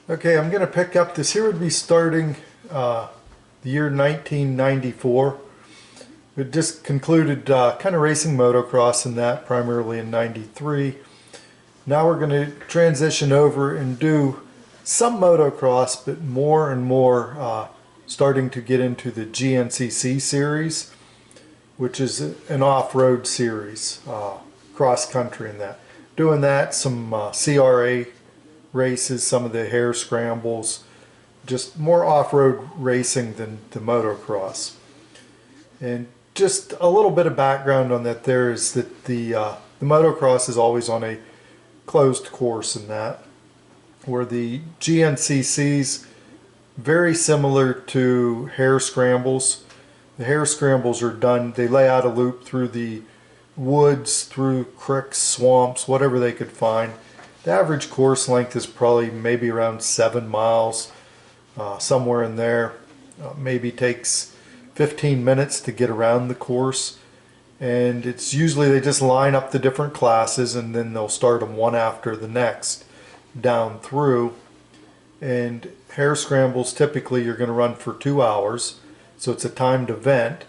Okay, I'm going to pick up this here would be starting the year 1994. It just concluded kind of racing motocross in that, primarily in 93. Now we're going to transition over and do some motocross, but more and more starting to get into the GNCC series, which is an off-road series, cross-country in that. Doing that, some CRA races, some of the hare scrambles, just more off-road racing than the motocross. And just a little bit of background on that there is that the motocross is always on a closed course in that, where the GNCC's very similar to hare scrambles. The hare scrambles are done, they lay out a loop through the woods, through creeks, swamps, whatever they could find. The average course length is probably maybe around 7 miles, somewhere in there. Maybe takes 15 minutes to get around the course, and it's usually they just line up the different classes and then they'll start them one after the next down through. And hare scrambles, typically you're going to run for 2 hours, so it's a timed event,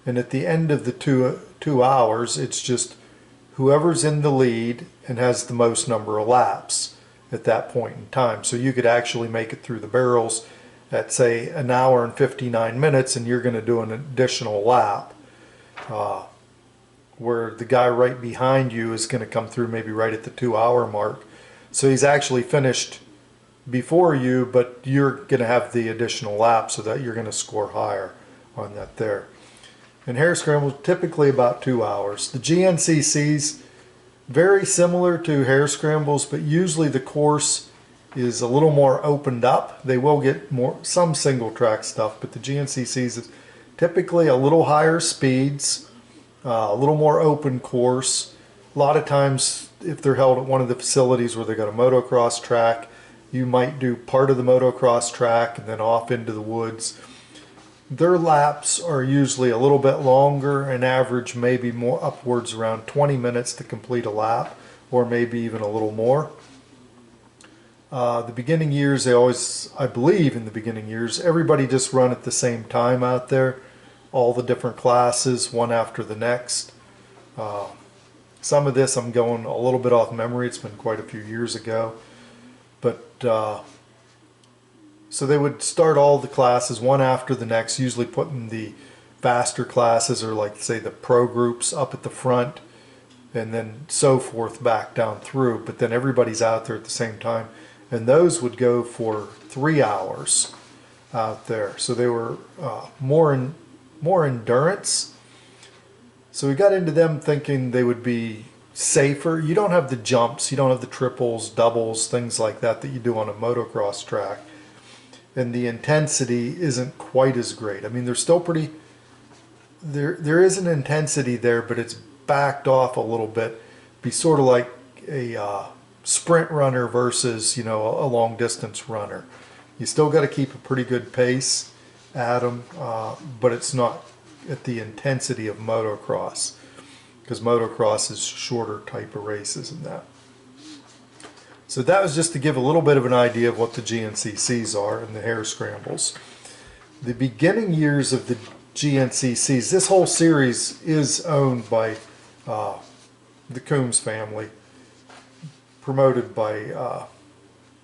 and at the end of the two hours it's just whoever's in the lead and has the most number of laps at that point in time. So you could actually make it through the barrels at, say, 1 hour and 59 minutes, and you're going to do an additional lap, where the guy right behind you is going to come through maybe right at the 2 hour mark. So he's actually finished before you, but you're going to have the additional lap, so that you're going to score higher on that there. And hare scrambles typically about 2 hours. The GNCC's very similar to hare scrambles, but usually the course is a little more opened up. They will get some single track stuff, but the GNCC's is typically a little higher speeds, a little more open course. A lot of times, if they're held at one of the facilities where they got a motocross track, you might do part of the motocross track and then off into the woods. Their laps are usually a little bit longer, and average maybe more upwards around 20 minutes to complete a lap, or maybe even a little more. The beginning years, they always, I believe in the beginning years, everybody just run at the same time out there, all the different classes, one after the next. Some of this I'm going a little bit off memory, it's been quite a few years ago, but so they would start all the classes one after the next, usually putting the faster classes, or like say the pro groups, up at the front, and then so forth back down through. But then everybody's out there at the same time, and those would go for 3 hours out there. So they were more endurance. So we got into them thinking they would be safer. You don't have the jumps, you don't have the triples, doubles, things like that that you do on a motocross track. And the intensity isn't quite as great. I mean, there's still pretty, there is an intensity there, but it's backed off a little bit. Be sort of like a sprint runner versus, you know, a long distance runner. You still got to keep a pretty good pace at them, but it's not at the intensity of motocross, because motocross is shorter type of races and that. So that was just to give a little bit of an idea of what the GNCCs are and the hare scrambles. The beginning years of the GNCCs, this whole series is owned by the Coombs family, promoted by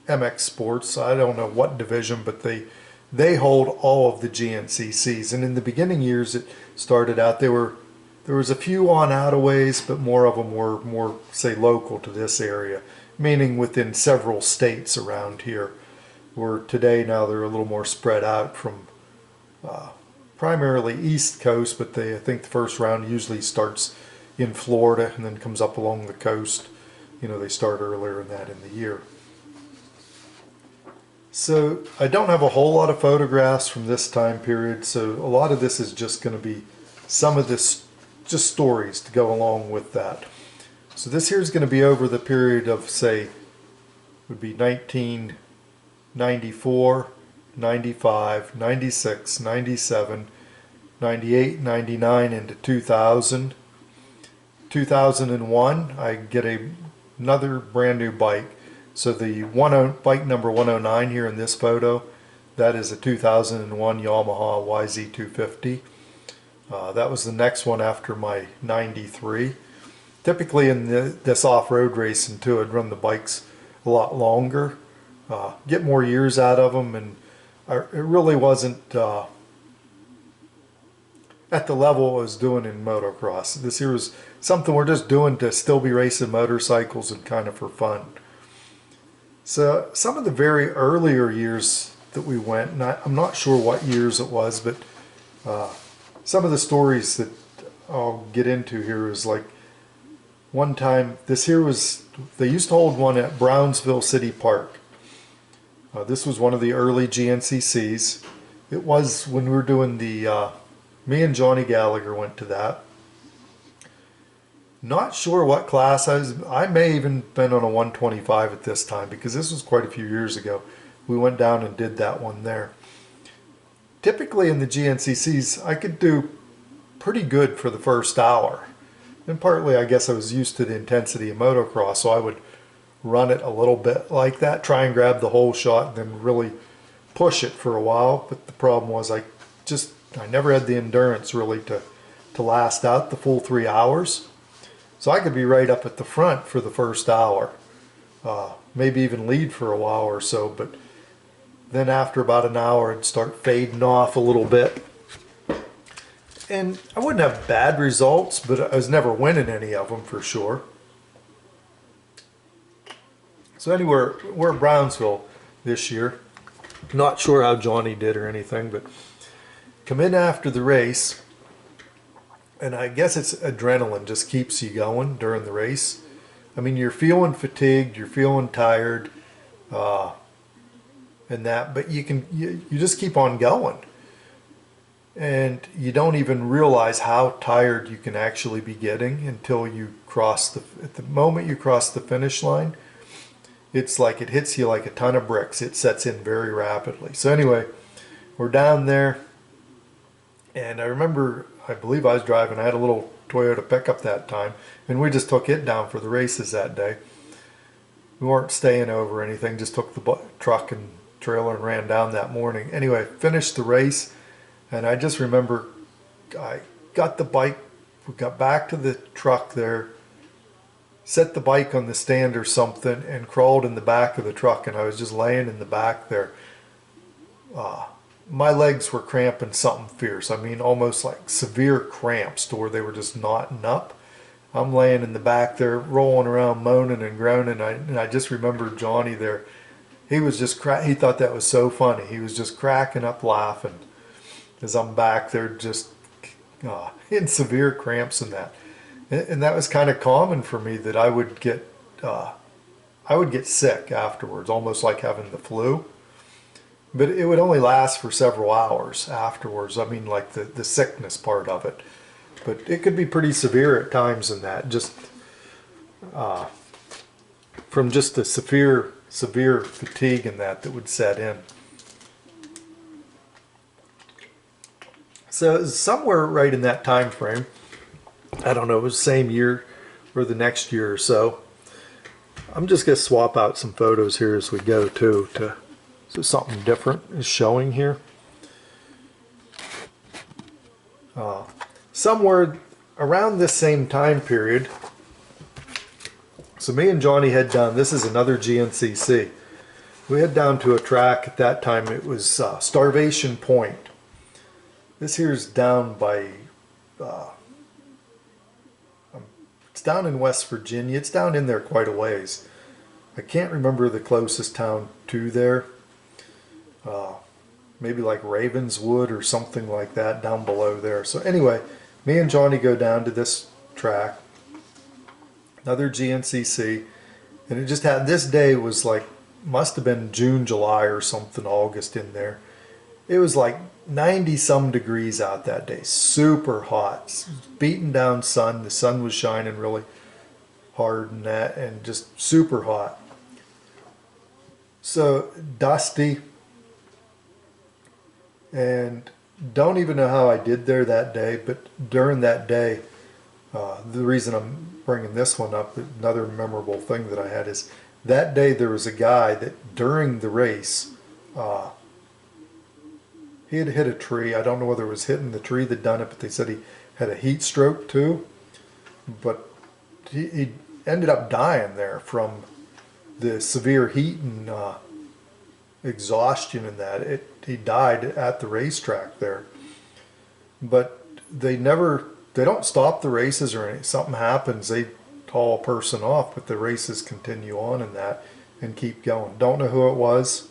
MX Sports. I don't know what division, but they hold all of the GNCCs. And in the beginning years, it started out, there was a few on out-of-ways, but more of them were more, say, local to this area, meaning within several states around here, where today now they're a little more spread out from primarily East Coast, but I think the first round usually starts in Florida and then comes up along the coast. You know, they start earlier in the year. So I don't have a whole lot of photographs from this time period, so a lot of this is just going to be some of this, just stories to go along with that. So this here is going to be over the period of, say, would be 1994, 95, 96, 97, 98, 99 into 2000. 2001, I get another brand new bike. So the bike number 109 here in this photo, that is a 2001 Yamaha YZ250. That was the next one after my 93. Typically in this off-road racing too, I'd run the bikes a lot longer, get more years out of them, and it really wasn't at the level I was doing in motocross. This here was something we're just doing to still be racing motorcycles and kind of for fun. So some of the very earlier years that we went, and I'm not sure what years it was, but some of the stories that I'll get into here is like one time, this here was, they used to hold one at Brownsville City Park. This was one of the early GNCCs. It was when we were doing the, me and Johnny Gallagher went to that. Not sure what class I was. I may even been on a 125 at this time, because this was quite a few years ago. We went down and did that one there. Typically in the GNCCs, I could do pretty good for the first hour. And partly, I guess I was used to the intensity of motocross, so I would run it a little bit like that, try and grab the whole shot, and then really push it for a while. But the problem was I never had the endurance really to last out the full 3 hours. So I could be right up at the front for the first hour, maybe even lead for a while or so, but then after about an hour it'd start fading off a little bit. And I wouldn't have bad results, but I was never winning any of them for sure. So anyway, we're at Brownsville this year. Not sure how Johnny did or anything, but come in after the race, and I guess it's adrenaline just keeps you going during the race. I mean, you're feeling fatigued, you're feeling tired, and that, but you just keep on going. And you don't even realize how tired you can actually be getting until you cross at the moment you cross the finish line. It's like it hits you like a ton of bricks. It sets in very rapidly. So anyway, we're down there, and I remember, I believe I was driving. I had a little Toyota pickup that time, and we just took it down for the races that day. We weren't staying over or anything, just took the truck and trailer and ran down that morning. Anyway, finished the race. And I just remember I got the bike, we got back to the truck there, set the bike on the stand or something, and crawled in the back of the truck, and I was just laying in the back there. My legs were cramping something fierce. I mean, almost like severe cramps to where they were just knotting up. I'm laying in the back there, rolling around, moaning and groaning, and I just remember Johnny there. He was just, he thought that was so funny. He was just cracking up laughing as I'm back there just in severe cramps and that. And that was kind of common for me, that I would get sick afterwards, almost like having the flu. But it would only last for several hours afterwards. I mean, like the sickness part of it. But it could be pretty severe at times in that, just from just the severe fatigue in that would set in. So it was somewhere right in that time frame. I don't know, it was the same year or the next year or so. I'm just going to swap out some photos here as we go too, so something different is showing here. Somewhere around this same time period, so me and Johnny head down. This is another GNCC. We head down to a track at that time. It was Starvation Point. This here's down by, it's down in West Virginia. It's down in there quite a ways. I can't remember the closest town to there. Maybe like Ravenswood or something like that down below there. So anyway, me and Johnny go down to this track. Another GNCC. And it just had, this day was like, must have been June, July or something, August in there. It was like 90 some degrees out that day, super hot, beating down sun. The sun was shining really hard and that, and just super hot. So dusty, and don't even know how I did there that day, but during that day, the reason I'm bringing this one up, another memorable thing that I had is that day there was a guy that during the race, he had hit a tree. I don't know whether it was hitting the tree that done it, but they said he had a heat stroke too. But he ended up dying there from the severe heat and exhaustion and that. He died at the racetrack there. But they don't stop the races or anything. Something happens, they haul a person off, but the races continue on in that and keep going. Don't know who it was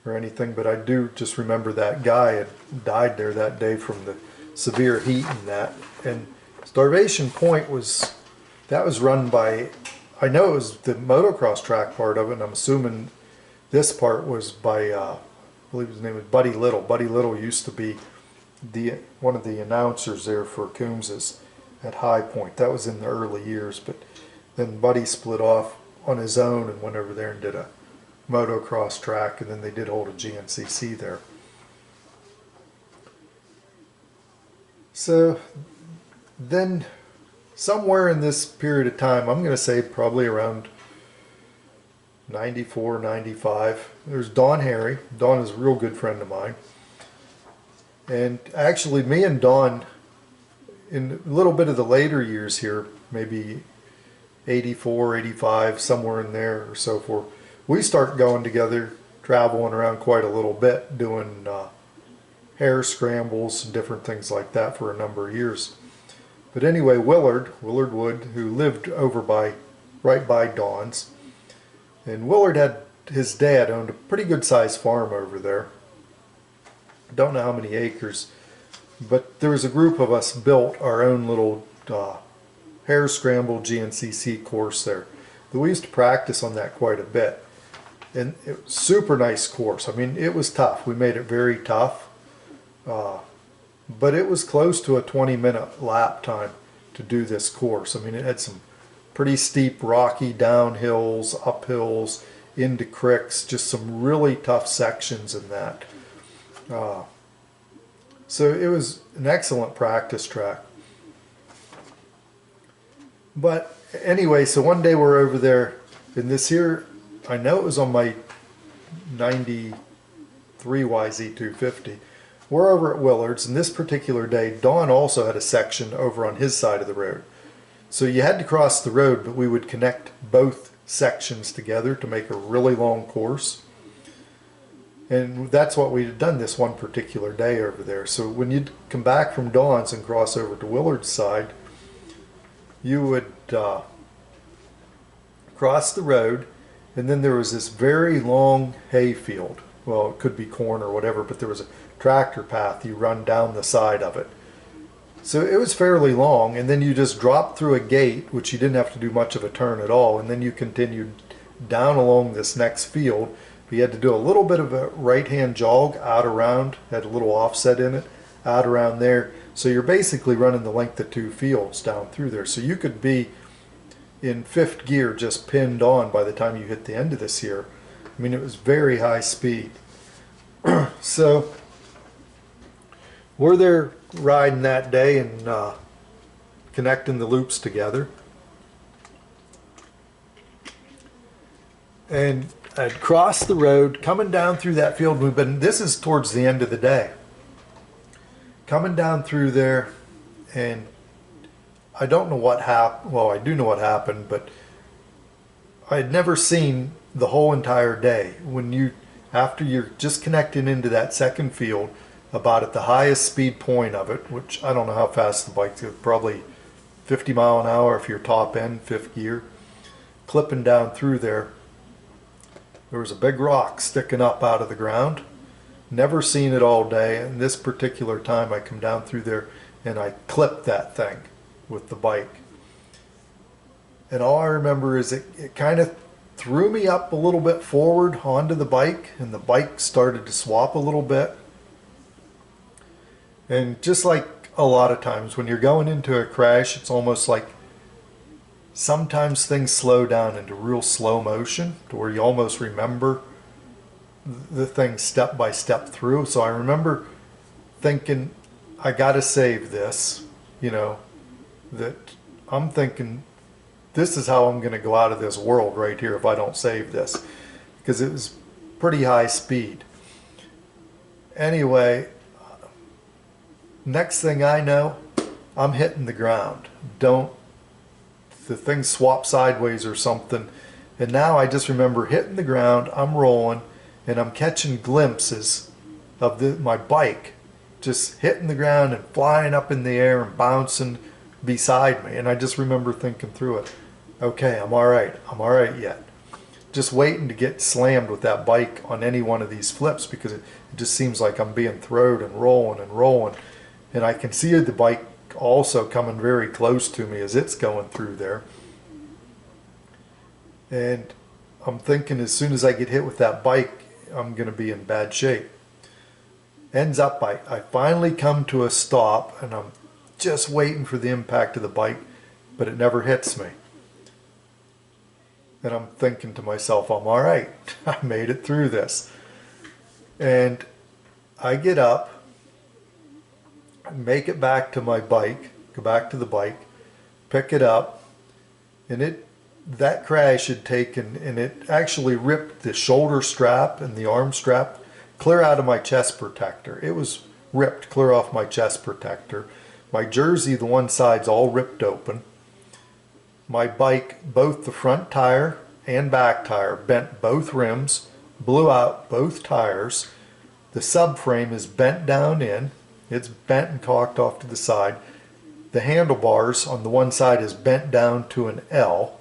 or anything, but I do just remember that guy had died there that day from the severe heat and that. And Starvation Point was run by, I know it was the motocross track part of it, and I'm assuming this part was by, I believe his name was Buddy Little. Buddy Little used to be one of the announcers there for Coombs's at High Point. That was in the early years, but then Buddy split off on his own and went over there and did a motocross track, and then they did hold a GNCC there. So then somewhere in this period of time, I'm going to say probably around 94, 95, there's Don Harry. Don is a real good friend of mine. And actually me and Don, in a little bit of the later years here, maybe 84, 85, somewhere in there or so forth, we start going together, traveling around quite a little bit, doing hare scrambles and different things like that for a number of years. But anyway, Willard Wood, who lived over right by Don's, and Willard had, his dad owned a pretty good sized farm over there. Don't know how many acres, but there was a group of us built our own little hare scramble GNCC course there. We used to practice on that quite a bit, and it was a super nice course. I mean, it was tough. We made it very tough, but it was close to a 20-minute lap time to do this course. I mean, it had some pretty steep, rocky downhills, uphills, into cricks, just some really tough sections in that. So it was an excellent practice track. But anyway, so one day we're over there, and this here, I know it was on my 93 YZ250. We're over at Willard's, and this particular day, Don also had a section over on his side of the road. So you had to cross the road, but we would connect both sections together to make a really long course. And that's what we had done this one particular day over there. So when you'd come back from Don's and cross over to Willard's side, you would cross the road, and then there was this very long hay field. Well, it could be corn or whatever, but there was a tractor path. You run down the side of it. So it was fairly long, and then you just dropped through a gate, which you didn't have to do much of a turn at all, and then you continued down along this next field. But you had to do a little bit of a right-hand jog out around, had a little offset in it, out around there. So you're basically running the length of two fields down through there. So you could be in fifth gear just pinned on by the time you hit the end of this here. I mean, it was very high speed. So we're there riding that day and connecting the loops together. And I'd crossed the road, coming down through that field. This is towards the end of the day. Coming down through there, and I don't know what happened. Well, I do know what happened, but I had never seen the whole entire day. After you're just connecting into that second field, about at the highest speed point of it, which I don't know how fast the bike is, probably 50 mile an hour if you're top end, fifth gear, clipping down through there. There was a big rock sticking up out of the ground. Never seen it all day, and this particular time I come down through there and I clipped that thing with the bike. And all I remember is it kind of threw me up a little bit forward onto the bike, and the bike started to swap a little bit. And just like a lot of times when you're going into a crash, it's almost like sometimes things slow down into real slow motion to where you almost remember the thing step by step through. So I remember thinking, I gotta save this, that I'm thinking this is how I'm going to go out of this world right here if I don't save this, because it was pretty high speed. Anyway, next thing I know, I'm hitting the ground. The thing swapped sideways or something, and now I just remember hitting the ground, I'm rolling, and I'm catching glimpses of my bike just hitting the ground and flying up in the air and bouncing beside me. And I just remember thinking through it, okay, I'm all right yet. Just waiting to get slammed with that bike on any one of these flips, because it just seems like I'm being thrown and rolling. And I can see the bike also coming very close to me as it's going through there. And I'm thinking as soon as I get hit with that bike, I'm going to be in bad shape. Ends up, I finally come to a stop, and I'm just waiting for the impact of the bike, but it never hits me. And I'm thinking to myself, I'm all right. I made it through this. And I get up, make it back to my bike, go back to the bike, pick it up, and that crash had taken, and it actually ripped the shoulder strap and the arm strap clear out of my chest protector. It was ripped clear off my chest protector. My jersey, the one side's all ripped open. My bike, both the front tire and back tire, bent both rims, blew out both tires. The subframe is bent down in. It's bent and cocked off to the side. The handlebars on the one side is bent down to an L.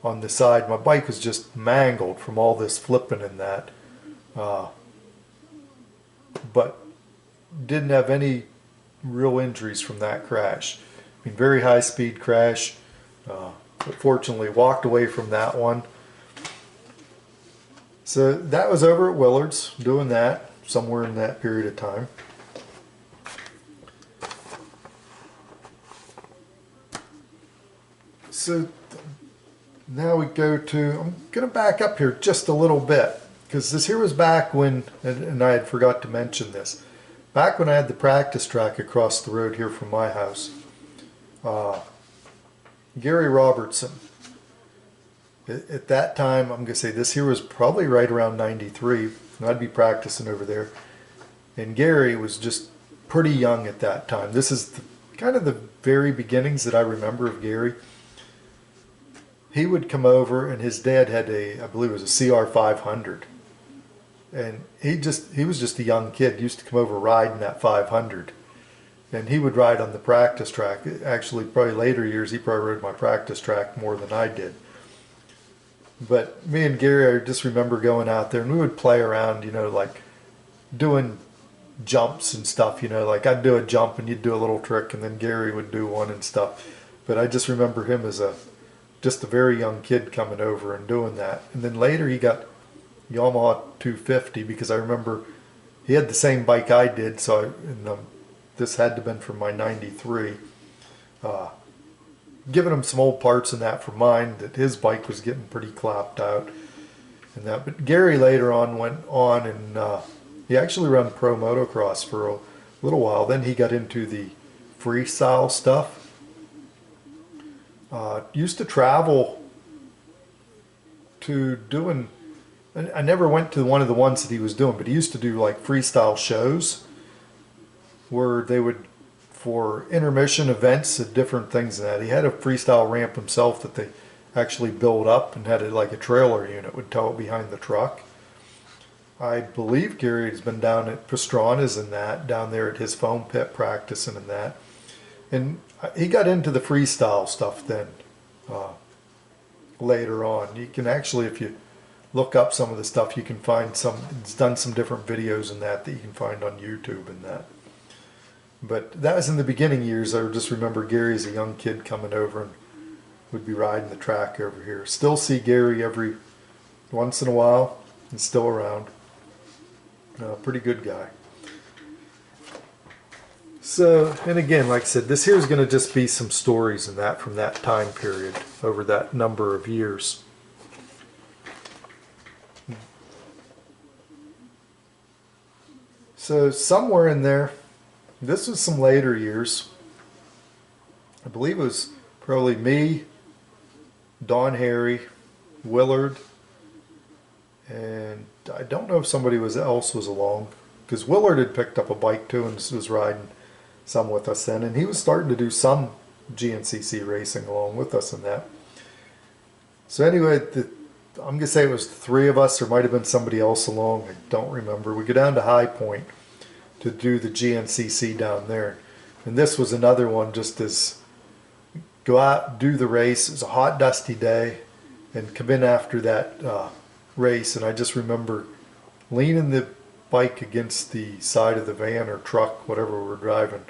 On the side, my bike was just mangled from all this flipping and that. But didn't have any real injuries from that crash. I mean, very high speed crash. But fortunately walked away from that one. So that was over at Willard's, doing that somewhere in that period of time. So now we go to, I'm going to back up here just a little bit, because this here was back when, and I had forgot to mention this, back when I had the practice track across the road here from my house. Gary Robertson, at that time, I'm going to say this here was probably right around 93, and I'd be practicing over there. And Gary was just pretty young at that time. This is kind of the very beginnings that I remember of Gary. He would come over, and his dad had I believe it was a CR 500. And he was just a young kid, used to come over riding that 500. And he would ride on the practice track. Actually, probably later years, he probably rode my practice track more than I did. But me and Gary, I just remember going out there, and we would play around, you know, like doing jumps and stuff, you know, like I'd do a jump and you'd do a little trick, and then Gary would do one and stuff. But I just remember him as just a very young kid coming over and doing that. And then later he got Yamaha 250, because I remember he had the same bike I did, so this had to have been from my 93. Giving him some old parts and that for mine, that his bike was getting pretty clapped out and that. But Gary later on went on, and he actually ran pro motocross for a little while. Then he got into the freestyle stuff. Used to travel to doing, I never went to one of the ones that he was doing, but he used to do like freestyle shows where they would, for intermission events and different things and that. He had a freestyle ramp himself that they actually built up and had it like a trailer unit, would tow it behind the truck. I believe Gary has been down at Pastrana's and that, down there at his foam pit practicing and that. And he got into the freestyle stuff then, later on. You can actually, if you look up some of the stuff, you can find he's done some different videos and that you can find on YouTube and that. But that was in the beginning years. I just remember Gary as a young kid coming over and would be riding the track over here. Still see Gary every once in a while. He's still around. Pretty good guy. So, and again, like I said, this here is going to just be some stories and that from that time period over that number of years. So somewhere in there, this was some later years. I believe it was probably me, Don, Harry, Willard, and I don't know if somebody else was along, because Willard had picked up a bike too and was riding some with us then, and he was starting to do some GNCC racing along with us in that. So anyway, I'm going to say it was the three of us. There might have been somebody else along. I don't remember. We go down to High Point to do the GNCC down there. And this was another one, just as go out, do the race. It was a hot, dusty day, and come in after that race. And I just remember leaning the bike against the side of the van or truck, whatever we were driving.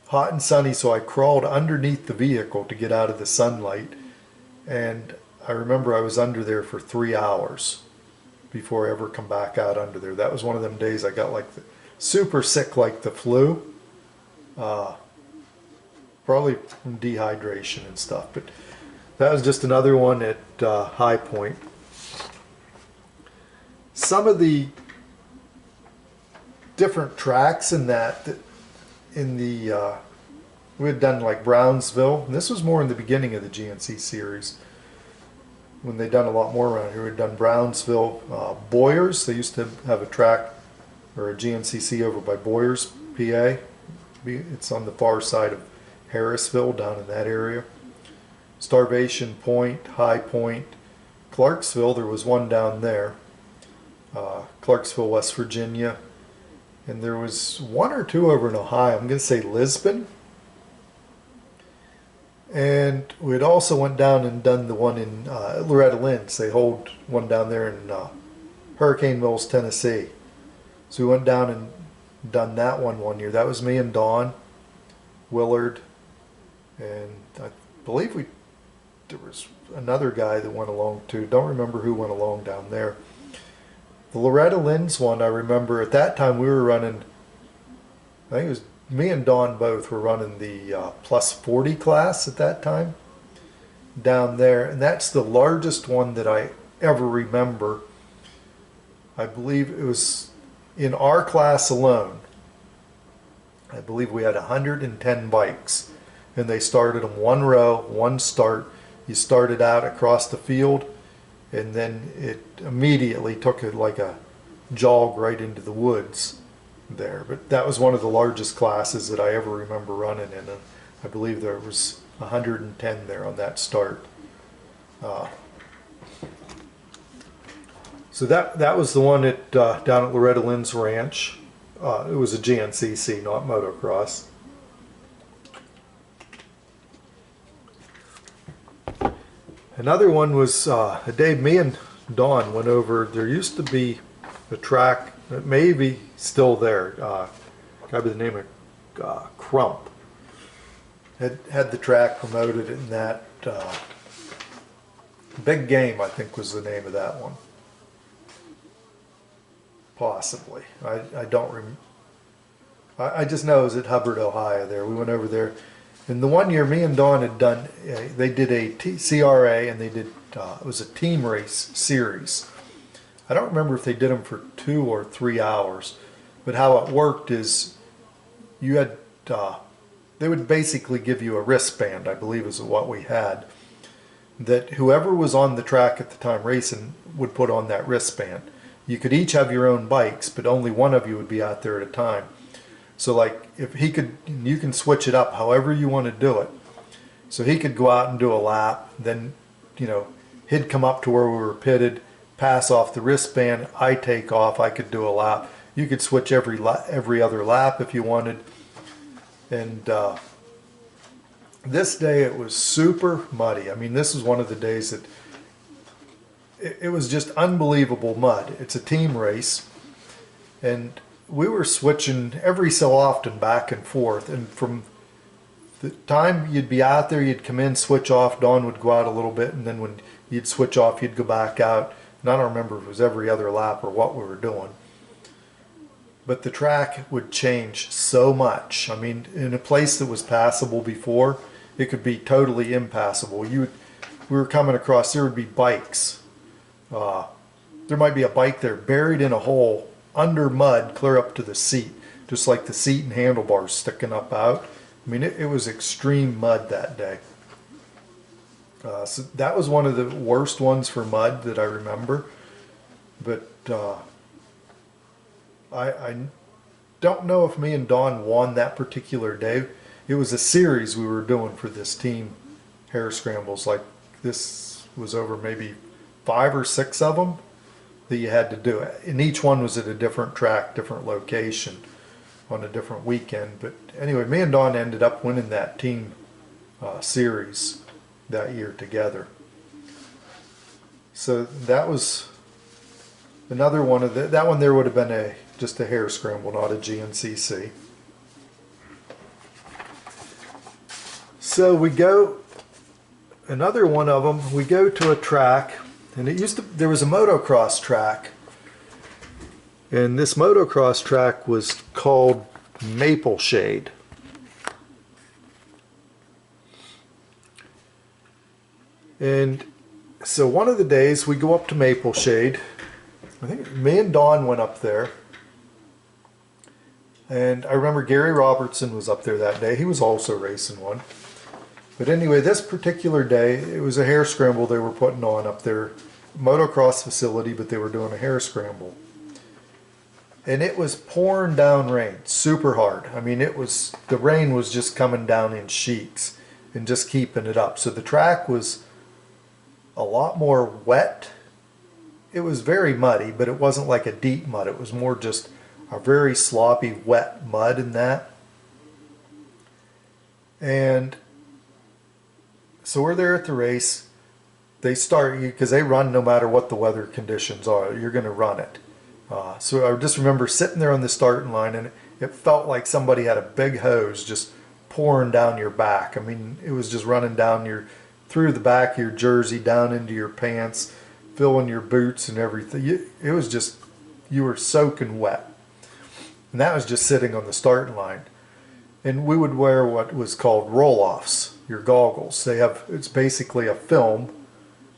Hot and sunny, so I crawled underneath the vehicle to get out of the sunlight. And I remember I was under there for 3 hours before I ever come back out under there. That was one of them days I got like super sick, like the flu. Probably from dehydration and stuff. But that was just another one at High Point. Some of the different tracks in that in the we had done like Brownsville, and this was more in the beginning of the GNC series when they'd done a lot more around here. We'd done Brownsville, Boyers. They used to have a track or a GNCC over by Boyers, PA. It's on the far side of Harrisville, down in that area. Starvation Point, High Point, Clarksville. There was one down there. Clarksville, West Virginia. And there was one or two over in Ohio. I'm going to say Lisbon. And we'd also went down and done the one in Loretta Lynn's. They hold one down there in Hurricane Mills, Tennessee. So we went down and done that one year. That was me and Don, Willard, and I believe there was another guy that went along too. Don't remember who went along down there. The Loretta Lynn's one, I remember at that time we were running, I think it was me and Don both were running the plus 40 class at that time down there, and that's the largest one that I ever remember. I believe it was in our class alone. I believe we had 110 bikes, and they started them one row, one start. You started out across the field, and then it immediately took it like a jog right into the woods there. But that was one of the largest classes that I ever remember running in, and I believe there was 110 there on that start. So that was the one at down at Loretta Lynn's ranch. It was a GNCC, not motocross. Another one was a day me and Don went over. There used to be a track that may be still there. Guy by the name of Crump had the track promoted in that. Big Game, I think, was the name of that one. Possibly. I don't remember. I just know it was at Hubbard, Ohio there. We went over there. And the one year me and Dawn had done, they did a CRA, and they did, it was a team race series. I don't remember if they did them for 2 or 3 hours, but how it worked is you had, they would basically give you a wristband, I believe is what we had, that whoever was on the track at the time racing would put on that wristband. You could each have your own bikes, but only one of you would be out there at a time. So like if he could, you can switch it up however you want to do it. So he could go out and do a lap, then, you know, he'd come up to where we were pitted, pass off the wristband, I take off, I could do a lap. You could switch every other lap if you wanted. And this day it was super muddy. I mean, this is one of the days that it was just unbelievable mud. It's a team race, and we were switching every so often back and forth, and from the time you'd be out there, you'd come in, switch off, Dawn would go out a little bit, and then when you'd switch off, you'd go back out. And I don't remember if it was every other lap or what we were doing. But the track would change so much. I mean, in a place that was passable before, it could be totally impassable. We were coming across, there would be bikes. There might be a bike there buried in a hole under mud clear up to the seat, just like the seat and handlebars sticking up out. I mean, it was extreme mud that day. So that was one of the worst ones for mud that I remember. But I don't know if me and Don won that particular day. It was a series we were doing for this team hare scrambles. Like this was over maybe 5 or 6 of them that you had to do it. And each one was at a different track, different location on a different weekend. But anyway, me and Don ended up winning that team series that year together. So that was another one of that one there would have been just a hare scramble, not a GNCC. So we go, another one of them, we go to a track, and there was a motocross track, and this motocross track was called Maple Shade. And so one of the days we go up to Maple Shade. I think me and Don went up there. And I remember Gary Robertson was up there that day. He was also racing one. But anyway, this particular day, it was a hare scramble they were putting on up there. Motocross facility, but they were doing a hare scramble. And it was pouring down rain, super hard. I mean, the rain was just coming down in sheets and just keeping it up. So the track was a lot more wet. It was very muddy, but it wasn't like a deep mud. It was more just a very sloppy, wet mud in that. And so we're there at the race. They start, because they run no matter what the weather conditions are. You're going to run it. So I just remember sitting there on the starting line, and it felt like somebody had a big hose just pouring down your back. I mean, it was just running down through the back of your jersey, down into your pants, filling your boots and everything. It was just, you were soaking wet. And that was just sitting on the starting line. And we would wear what was called roll-offs, your goggles. It's basically a film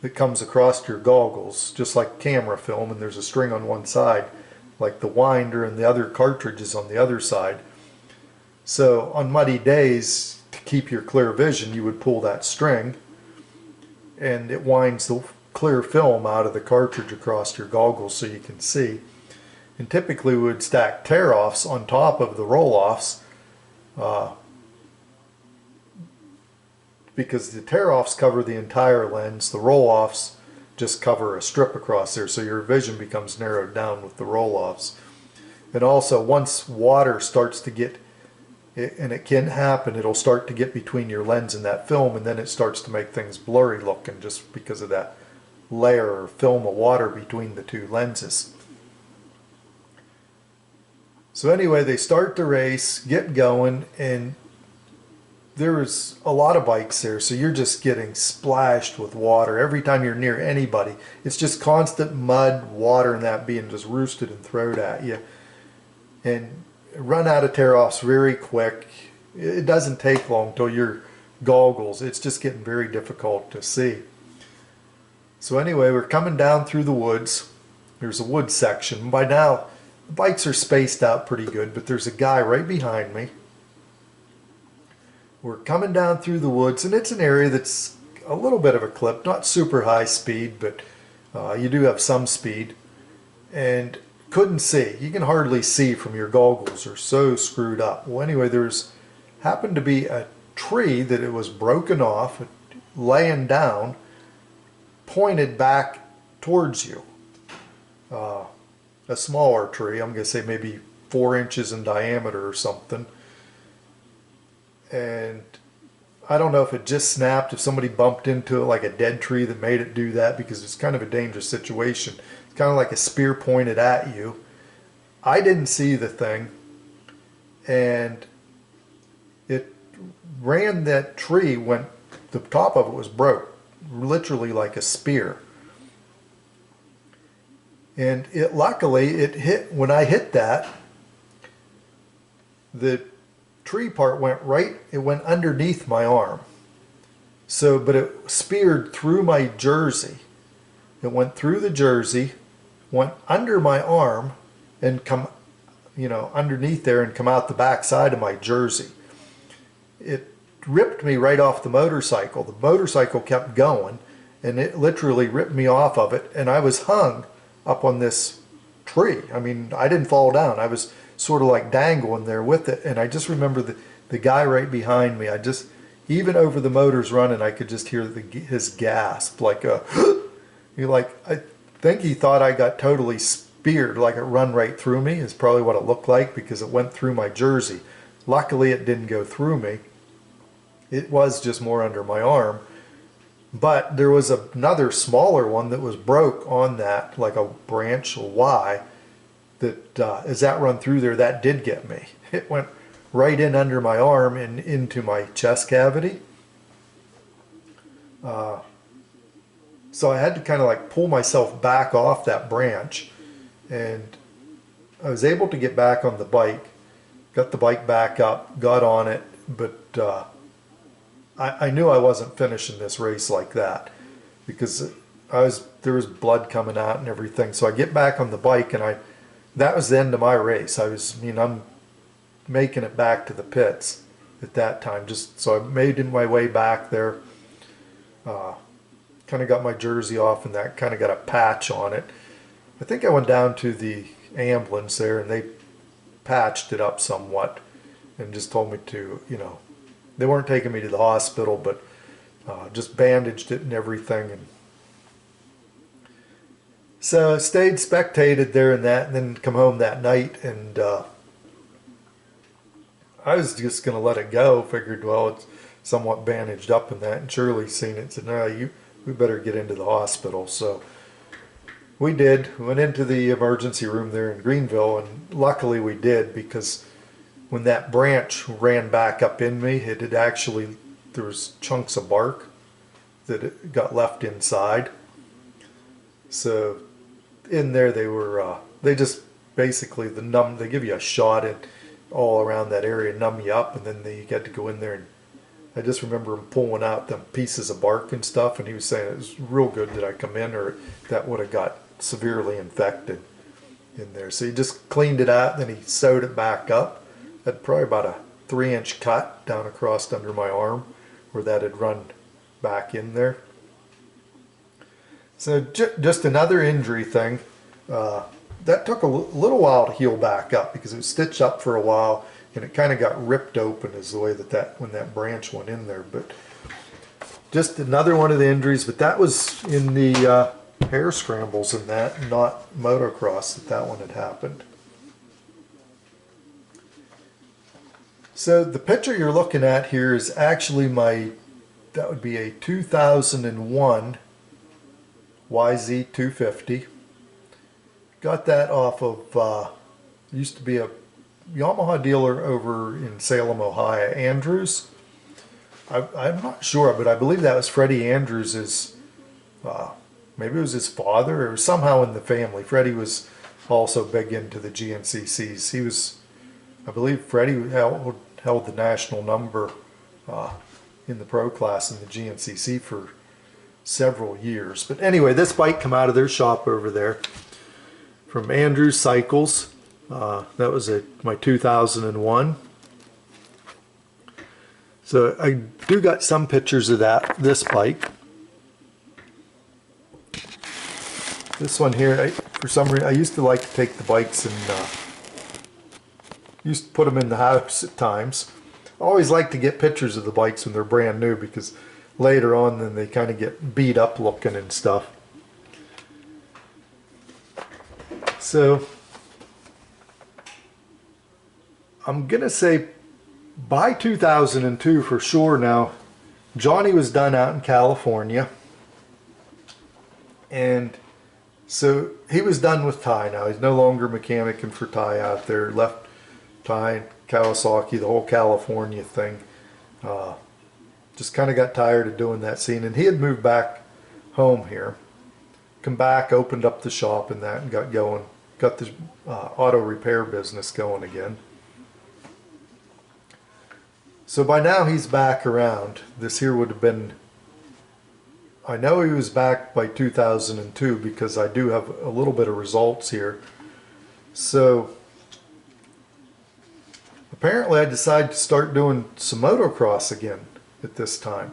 that comes across your goggles, just like camera film, and there's a string on one side, like the winder, and the other cartridges on the other side. So on muddy days, to keep your clear vision, you would pull that string, and it winds the clear film out of the cartridge across your goggles so you can see. And typically we would stack tear-offs on top of the roll-offs, because the tear-offs cover the entire lens. The roll-offs just cover a strip across there, so your vision becomes narrowed down with the roll-offs. And also, once water starts to get, and it can happen, it'll start to get between your lens and that film, and then it starts to make things blurry looking just because of that layer or film of water between the two lenses. So anyway, they start the race, get going, and there was a lot of bikes there, so you're just getting splashed with water every time you're near anybody. It's just constant mud, water, and that being just roosted and thrown at you. And run out of tear-offs very quick. It doesn't take long till your goggles. It's just getting very difficult to see. So anyway, we're coming down through the woods. There's a wood section. By now, the bikes are spaced out pretty good, but there's a guy right behind me. We're coming down through the woods, and it's an area that's a little bit of a clip, not super high speed, but you do have some speed. And couldn't see. You can hardly see from your goggles. They're so screwed up. Well, anyway, happened to be a tree that it was broken off, laying down, pointed back towards you. A smaller tree, I'm going to say maybe 4 inches in diameter or something. And I don't know if it just snapped, if somebody bumped into it like a dead tree that made it do that, because it's kind of a dangerous situation. It's kind of like a spear pointed at you. I didn't see the thing, and it ran that tree when the top of it was broke, literally like a spear. And luckily it hit, when I hit that, the tree part went it went underneath my arm. So, but it speared through my jersey. It went through the jersey, went under my arm, and come, underneath there and come out the back side of my jersey. It ripped me right off the motorcycle. The motorcycle kept going, and it literally ripped me off of it, and I was hung up on this tree. I mean, I didn't fall down. I was sort of like dangling there with it, and I just remember the guy right behind me. Even over the motors running, I could just hear his gasp, like a, I think he thought I got totally speared, like it run right through me is probably what it looked like, because it went through my jersey. Luckily, it didn't go through me. It was just more under my arm. But there was another smaller one that was broke on that, like a branch, a Y, that as that run through there, that did get me. It went right in under my arm and into my chest cavity. So I had to kind of like pull myself back off that branch, and I was able to get back on the bike, got the bike back up, got on it, but I knew I wasn't finishing this race like that, because there was blood coming out and everything. So I get back on the bike, and that was the end of my race. I'm making it back to the pits at that time. So I made my way back there, kind of got my jersey off, and that kind of got a patch on it. I think I went down to the ambulance there, and they patched it up somewhat and just told me to, they weren't taking me to the hospital, but just bandaged it and everything. And so I stayed, spectated there and that, and then come home that night, and I was just going to let it go. Figured, well, it's somewhat bandaged up and that, and Shirley seen it and said, no, we better get into the hospital. So we did. We went into the emergency room there in Greenville, and luckily we did, because when that branch ran back up in me, there was chunks of bark that it got left inside. So in there they just basically they give you a shot all around that area, numb you up, and then you get to go in there, and I just remember him pulling out the pieces of bark and stuff, and he was saying it was real good that I come in, or that would have got severely infected in there. So he just cleaned it out, then he sewed it back up. Had probably about a 3-inch cut down across under my arm where that had run back in there. So just another injury thing. That took a little while to heal back up, because it was stitched up for a while, and it kind of got ripped open is the way when that branch went in there. But just another one of the injuries, but that was in the hare scrambles and that, not motocross, that one had happened. So the picture you're looking at here is actually that would be a 2001 YZ250. Got that off of, used to be a Yamaha dealer over in Salem, Ohio, Andrews. I'm not sure, but I believe that was Freddie Andrews', maybe it was his father, or somehow in the family. Freddie was also big into the GNCCs. I believe Freddie held the national number in the pro class in the GNCC for several years. But anyway, this bike come out of their shop over there from Andrews Cycles. That was my 2001. So I do got some pictures of this bike. This one here, for some reason, I used to like to take the bikes and used to put them in the house at times. I always like to get pictures of the bikes when they're brand new, because later on then they kind of get beat up looking and stuff. So I'm gonna say by 2002 for sure now, Johnny was done out in California, and so he was done with Ty now. He's no longer mechanicing for Ty out there. Left Ty, Kawasaki, the whole California thing. Just kind of got tired of doing that scene, and he had moved back home here. Come back, opened up the shop and that, and got going. Got the auto repair business going again. So by now he's back around. This here would have been, I know he was back by 2002 because I do have a little bit of results here. So apparently I decided to start doing some motocross again. at this time.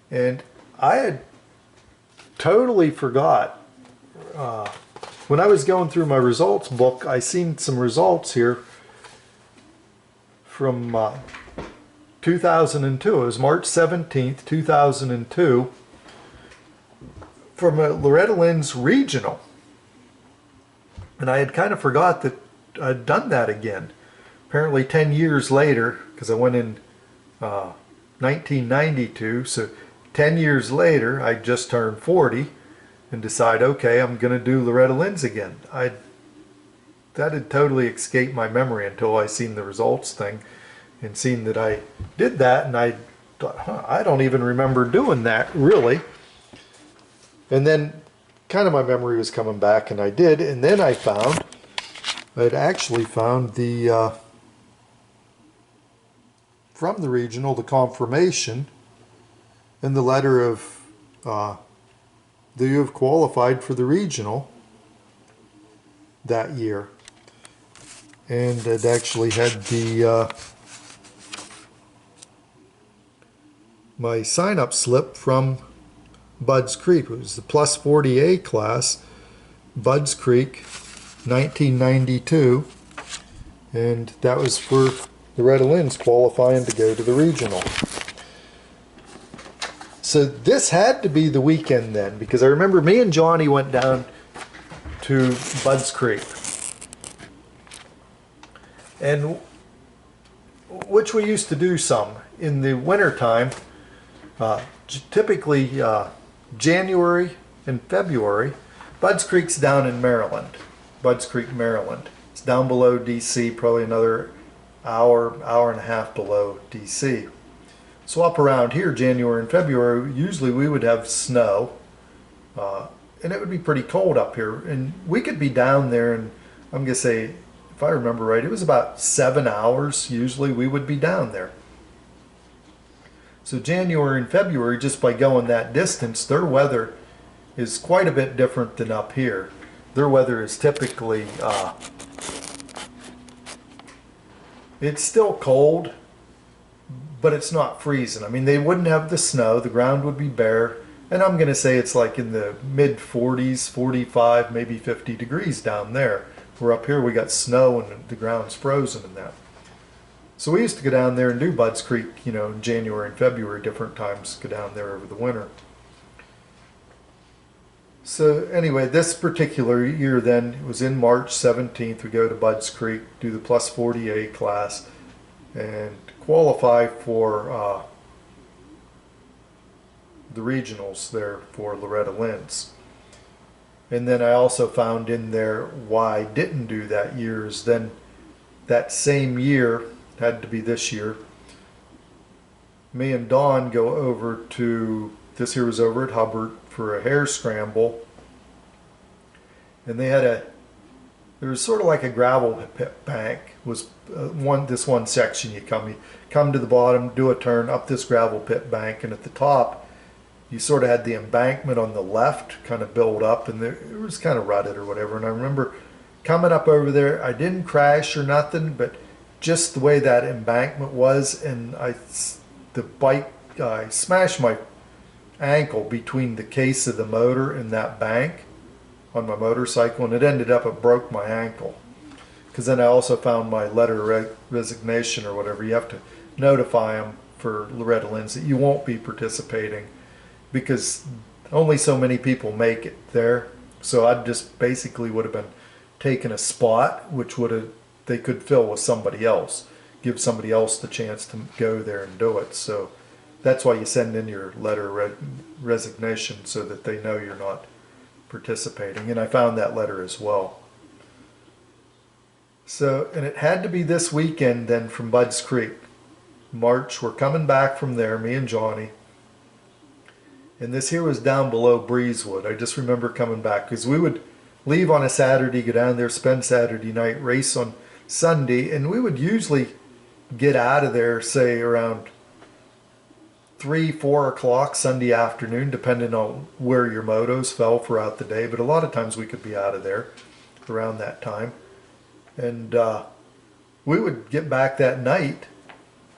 And I had totally forgot. When I was going through my results book, I seen some results here from 2002. It was March 17th, 2002, from a Loretta Lynn's regional. And I had kind of forgot that I'd done that again. Apparently 10 years later, because I went in 1992, so 10 years later, I just turned 40 and decide, okay, I'm going to do Loretta Lynn's again. That had totally escaped my memory until I seen the results thing and seen that I did that, and I thought, I don't even remember doing that, really. And then kind of my memory was coming back, and I did, and then I'd actually found the from the regional, the confirmation and the letter of that you have qualified for the regional that year. And it actually had the my sign-up slip from Budds Creek. It was the plus 40A class, Budds Creek, 1992, and that was for Loretta Lynn's qualifying to go to the regional. So this had to be the weekend then, because I remember me and Johnny went down to Budds Creek, and which we used to do some in the winter time, typically January and February. Budds Creek's down in Maryland, Budds Creek, Maryland. It's down below DC, probably another hour and a half below DC. So up around here, January and February, usually we would have snow, and it would be pretty cold up here. And we could be down there, and I'm going to say, if I remember right, it was about 7 hours usually we would be down there. So January and February, just by going that distance, their weather is quite a bit different than up here. Their weather is typically, it's still cold, but it's not freezing. I mean, they wouldn't have the snow, the ground would be bare, and I'm going to say it's like in the mid 40s, 45, maybe 50 degrees down there. Where up here we got snow and the ground's frozen and that. So we used to go down there and do Budds Creek, you know, in January and February, different times, go down there over the winter. So anyway, this particular year then, it was in March 17th, we go to Budds Creek, do the plus 40A class, and qualify for the regionals there for Loretta Lynn's. And then I also found in there why I didn't do that year is then that same year, it had to be this year, me and Dawn go over to, this here was over at Hubbard for a hare scramble, and they had there was sort of like a gravel pit bank, was this one section. You come to the bottom, do a turn up this gravel pit bank, and at the top you sort of had the embankment on the left kind of build up, and it was kind of rutted or whatever. And I remember coming up over there, I didn't crash or nothing, but just the way that embankment was, and I smashed my ankle between the case of the motor and that bank on my motorcycle, and it ended up, it broke my ankle. Because then I also found my letter of resignation or whatever. You have to notify them for Loretta Lynn's that you won't be participating, because only so many people make it there. So I just basically would have been taking a spot which they could fill with somebody else, give somebody else the chance to go there and do it. So that's why you send in your letter of resignation, so that they know you're not participating. And I found that letter as well. So, and it had to be this weekend then from Budds Creek. March, we're coming back from there, me and Johnny. And this here was down below Breezewood. I just remember coming back, because we would leave on a Saturday, go down there, spend Saturday night, race on Sunday, and we would usually get out of there, say around 3-4 o'clock Sunday afternoon, depending on where your motos fell throughout the day. But a lot of times we could be out of there around that time. And we would get back that night,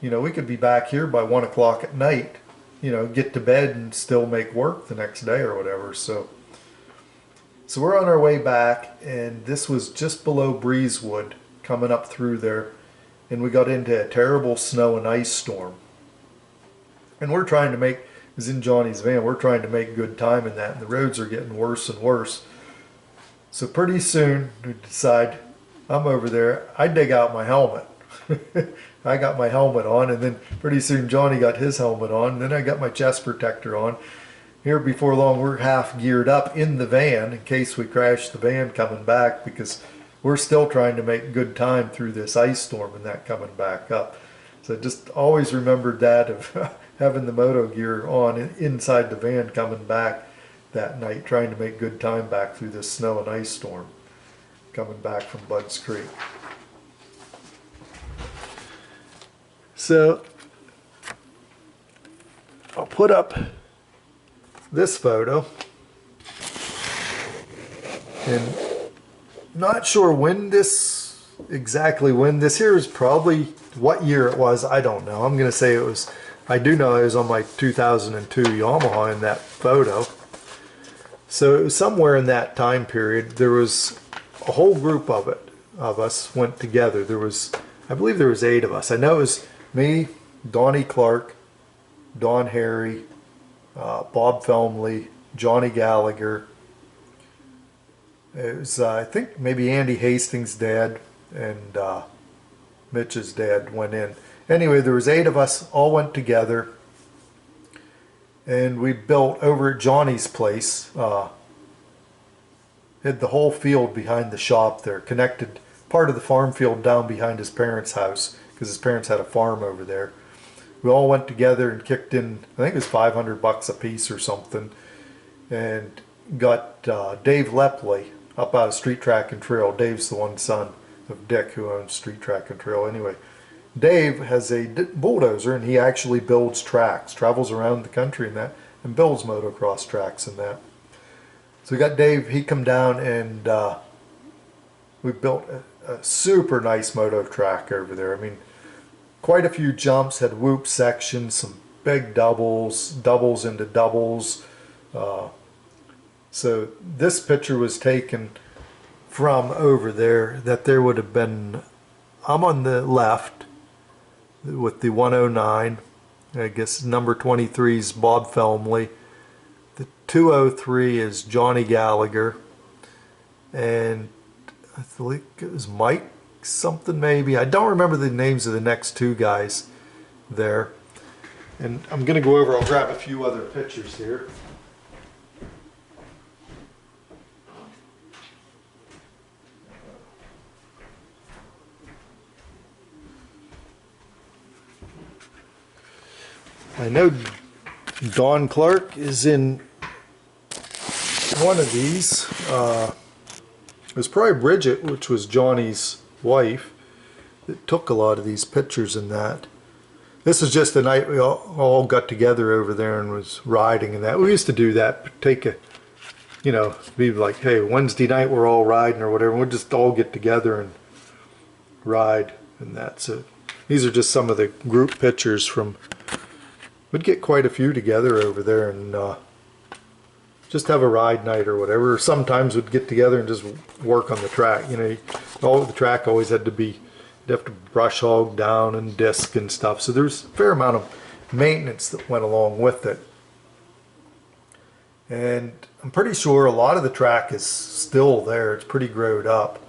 you know, we could be back here by 1 o'clock at night, you know, get to bed and still make work the next day or whatever. So we're on our way back, and this was just below Breezewood, coming up through there, and we got into a terrible snow and ice storm. And we're trying to make, it was in Johnny's van, we're trying to make good time in that, and the roads are getting worse and worse. So pretty soon we decide, I'm over there, I dig out my helmet. I got my helmet on, and then pretty soon Johnny got his helmet on, and then I got my chest protector on. Here before long we're half geared up in the van in case we crash the van coming back, because we're still trying to make good time through this ice storm and that coming back up. So just always remembered that of having the moto gear on inside the van coming back that night, trying to make good time back through this snow and ice storm coming back from Budds Creek. So I'll put up this photo, and not sure when this, exactly when this here is, probably what year it was, I don't know. I'm gonna say it was, I do know it was on my 2002 Yamaha in that photo. So it was somewhere in that time period. There was a whole group of us went together. There was, I believe there was 8 of us. I know it was me, Donnie Clark, Don Harry, Bob Felmley, Johnny Gallagher. It was, I think, maybe Andy Hastings' dad and Mitch's dad went in. Anyway, there was 8 of us, all went together, and we built over at Johnny's place. Had the whole field behind the shop there, connected part of the farm field down behind his parents' house, because his parents had a farm over there. We all went together and kicked in, I think it was $500 a piece or something, and got Dave Lepley up out of Street Track and Trail. Dave's the one son of Dick who owns Street Track and Trail. Anyway, Dave has a bulldozer, and he actually builds tracks, travels around the country and that, and builds motocross tracks and that. So we got Dave, he come down, and we built a super nice moto track over there. I mean, quite a few jumps, had whoop sections, some big doubles, doubles into doubles. So this picture was taken from over there, that there would have been, I'm on the left with the 109, I guess number 23 is Bob Felmley, the 203 is Johnny Gallagher, and I think it was Mike something maybe. I don't remember the names of the next 2 guys there. And I'm going to go over, I'll grab a few other pictures here. I know Don Clark is in one of these. It was probably Bridget, which was Johnny's wife, that took a lot of these pictures in that. This is just the night we all got together over there and was riding and that. We used to do that, take a, you know, be like, hey, Wednesday night we're all riding or whatever. We'll just all get together and ride, and that's it. These are just some of the group pictures from, we'd get quite a few together over there and just have a ride night or whatever. Or sometimes we'd get together and just work on the track. You know, all the track always had to be, you'd have to brush hog down and disc and stuff. So there's a fair amount of maintenance that went along with it. And I'm pretty sure a lot of the track is still there. It's pretty growed up.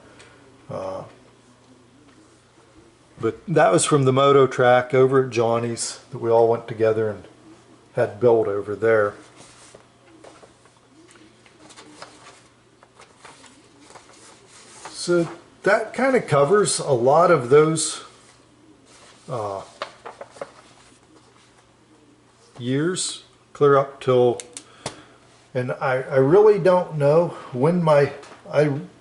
But that was from the moto track over at Johnny's that we all went together and had built over there. So that kind of covers a lot of those years, clear up till, and I really don't know when I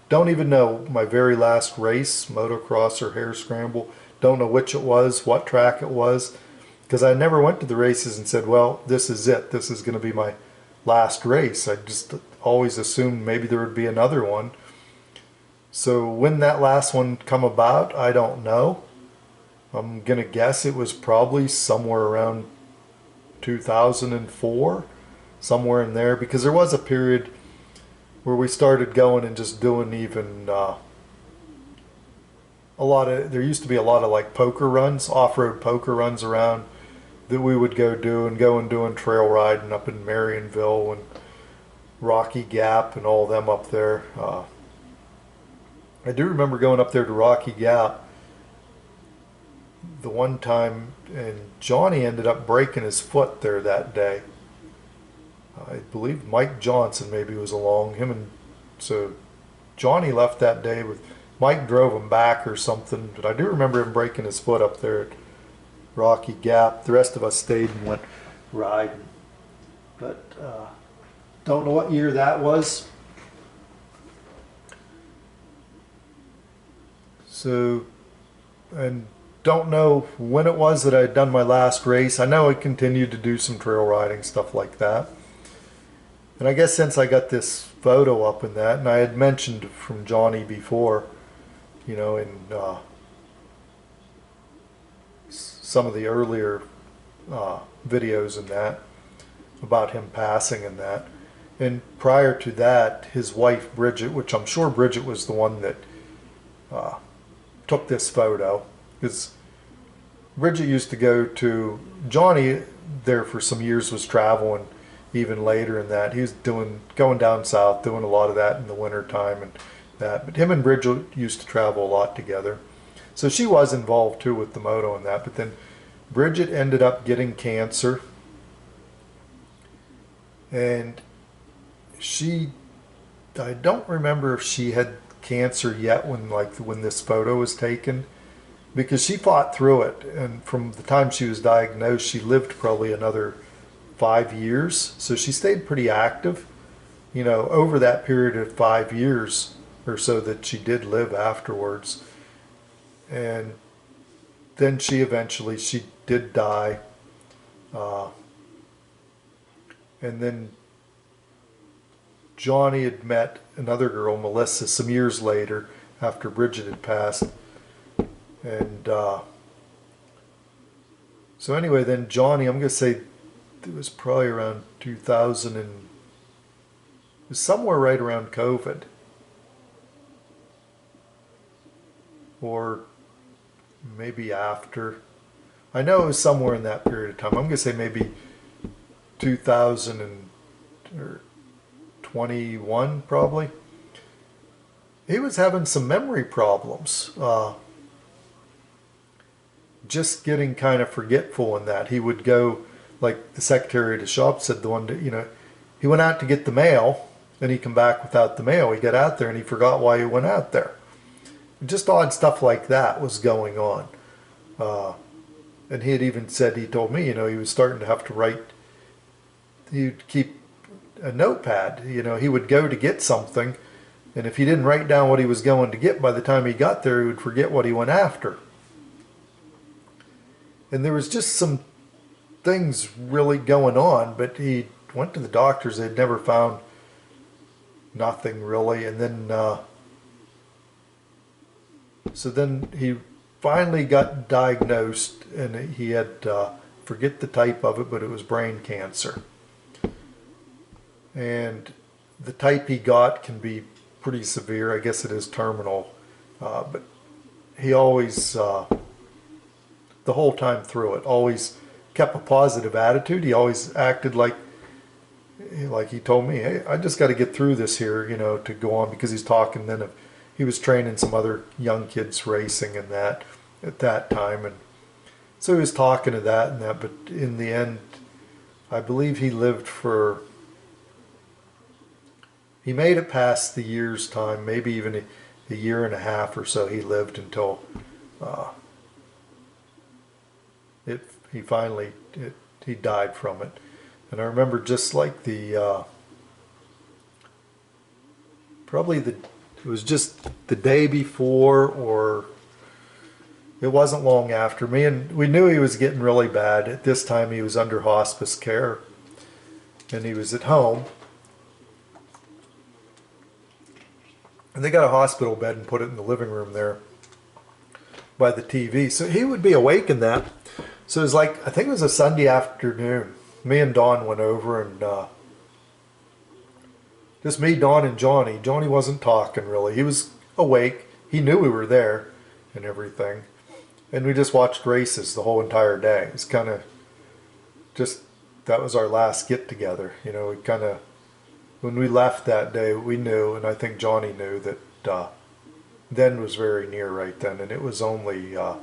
don't even know my very last race, motocross or hare scramble. Don't know which it was, what track it was, because I never went to the races and said, well, this is it, this is going to be my last race. I just always assumed maybe there would be another one. So when that last one come about, I don't know. I'm gonna guess it was probably somewhere around 2004, somewhere in there, because there was a period where we started going and just doing even there used to be a lot of like poker runs, off-road poker runs around that we would go do and doing trail riding up in Marionville and Rocky Gap and all them up there. I do remember going up there to Rocky Gap the one time, and Johnny ended up breaking his foot there that day. I believe Mike Johnson maybe was along so Johnny left that day with Mike drove him back or something, but I do remember him breaking his foot up there at Rocky Gap. The rest of us stayed and went riding, but don't know what year that was. So, and don't know when it was that I had done my last race. I know I continued to do some trail riding, stuff like that. And I guess since I got this photo up in that, and I had mentioned from Johnny before, you know, in some of the earlier videos and that, about him passing and that. And prior to that, his wife Bridget, which I'm sure Bridget was the one that took this photo, because Bridget used to go to, Johnny there for some years was traveling even later in that. He was going down south, doing a lot of that in the winter time and that. But him and Bridget used to travel a lot together. So she was involved too with the moto and that. But then Bridget ended up getting cancer. And I don't remember if she had cancer yet when this photo was taken, because she fought through it, and from the time she was diagnosed she lived probably another 5 years, so she stayed pretty active, you know, over that period of 5 years or so that she did live afterwards. And then she did die, and then Johnny had met another girl, Melissa, some years later after Bridget had passed. And so anyway, then Johnny, I'm going to say it was probably around 2000 and it was somewhere right around COVID. Or maybe after. I know it was somewhere in that period of time. I'm going to say maybe 2021 probably. He was having some memory problems. Just getting kind of forgetful in that. He would go, like the secretary of the shop said, the one that, you know, he went out to get the mail and he'd come back without the mail. He got out there and he forgot why he went out there. Just odd stuff like that was going on. And he had even said, he told me, you know, he was starting to have to write, he'd keep a notepad. You know, he would go to get something, and if he didn't write down what he was going to get, by the time he got there, he would forget what he went after. And there was just some things really going on, but he went to the doctors. They'd never found nothing really. And then, so then he finally got diagnosed, and he had, forget the type of it, but it was brain cancer. And the type he got can be pretty severe. I guess it is terminal. But he always, the whole time through it, always kept a positive attitude. He always acted like he told me, hey, I just got to get through this here, you know, to go on, because he's talking then of, he was training some other young kids racing and that at that time. And so he was talking to that and that, but in the end, I believe he lived for, he made it past the year's time, maybe even a year and a half or so he lived until he died from it. And I remember just like it was just the day before, or it wasn't long after. We knew he was getting really bad. At this time he was under hospice care and he was at home. And they got a hospital bed and put it in the living room there. by the TV. So he would be awake in that. So it was like, I think it was a Sunday afternoon. Me and Don went over, and just me, Don, and Johnny. Johnny wasn't talking really. He was awake. He knew we were there and everything. And we just watched races the whole entire day. It's kind of just, that was our last get together. You know, we kind of, when we left that day, we knew, and I think Johnny knew, that then was very near right then. And it was only, so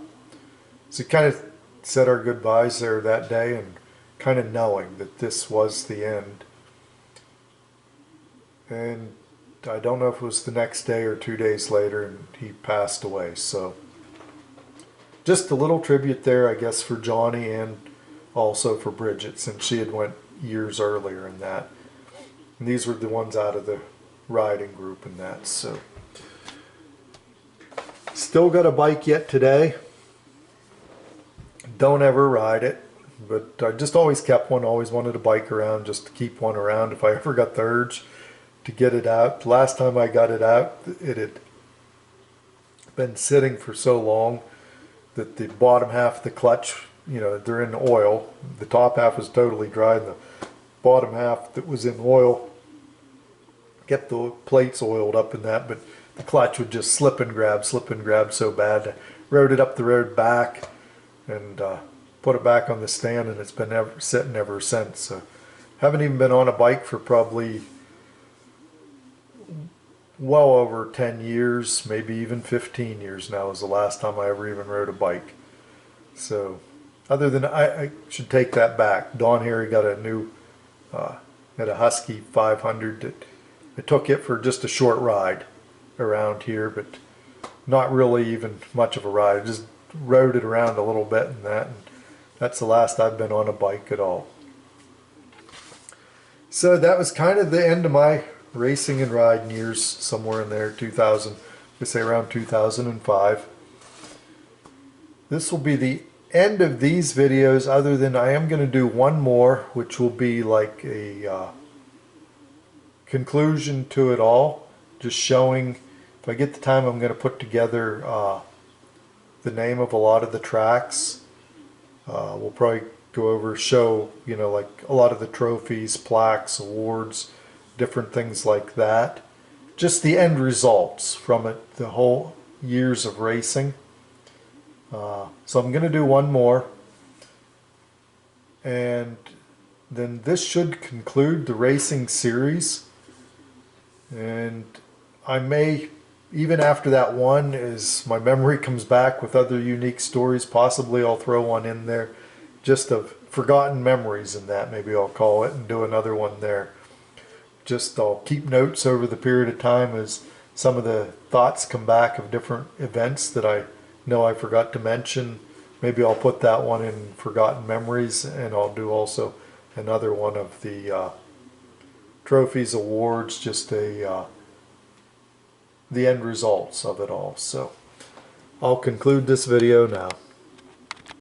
we kind of said our goodbyes there that day, and kind of knowing that this was the end. And I don't know if it was the next day or 2 days later, and he passed away. So just a little tribute there, I guess, for Johnny, and also for Bridget, since she had went years earlier in that. And these were the ones out of the riding group and that. So still got a bike yet today. Don't ever ride it, but I just always kept one. Always wanted a bike around, just to keep one around if I ever got the urge to get it out. The last time I got it out, it had been sitting for so long that the bottom half of the clutch, you know, they're in oil. The top half was totally dry, and the bottom half that was in oil kept the plates oiled up in that, but the clutch would just slip and grab so bad. I rode it up the road back and put it back on the stand, and it's been sitting ever since. So haven't even been on a bike for probably well over 10 years, maybe even 15 years now is the last time I ever even rode a bike. So other than, I should take that back. Don here, he got a new, had a Husky 500 that I took it for just a short ride around here, but not really even much of a ride. I just rode it around a little bit and that, and that's the last I've been on a bike at all. So that was kind of the end of my racing and riding years, somewhere in there, 2000, I say around 2005. This will be the end of these videos, other than I am going to do one more, which will be like a conclusion to it all, just showing, if I get the time, I'm going to put together the name of a lot of the tracks. We'll probably go over, show, you know, like a lot of the trophies, plaques, awards, different things like that. Just the end results from it, the whole years of racing. So I'm going to do one more, and then this should conclude the racing series. And I may, even after that one, as my memory comes back with other unique stories, possibly I'll throw one in there, just of forgotten memories in that, maybe I'll call it, and do another one there. Just I'll keep notes over the period of time as some of the thoughts come back of different events that I know I forgot to mention. Maybe I'll put that one in Forgotten Memories, and I'll do also another one of the trophies, awards, just the end results of it all. So I'll conclude this video now.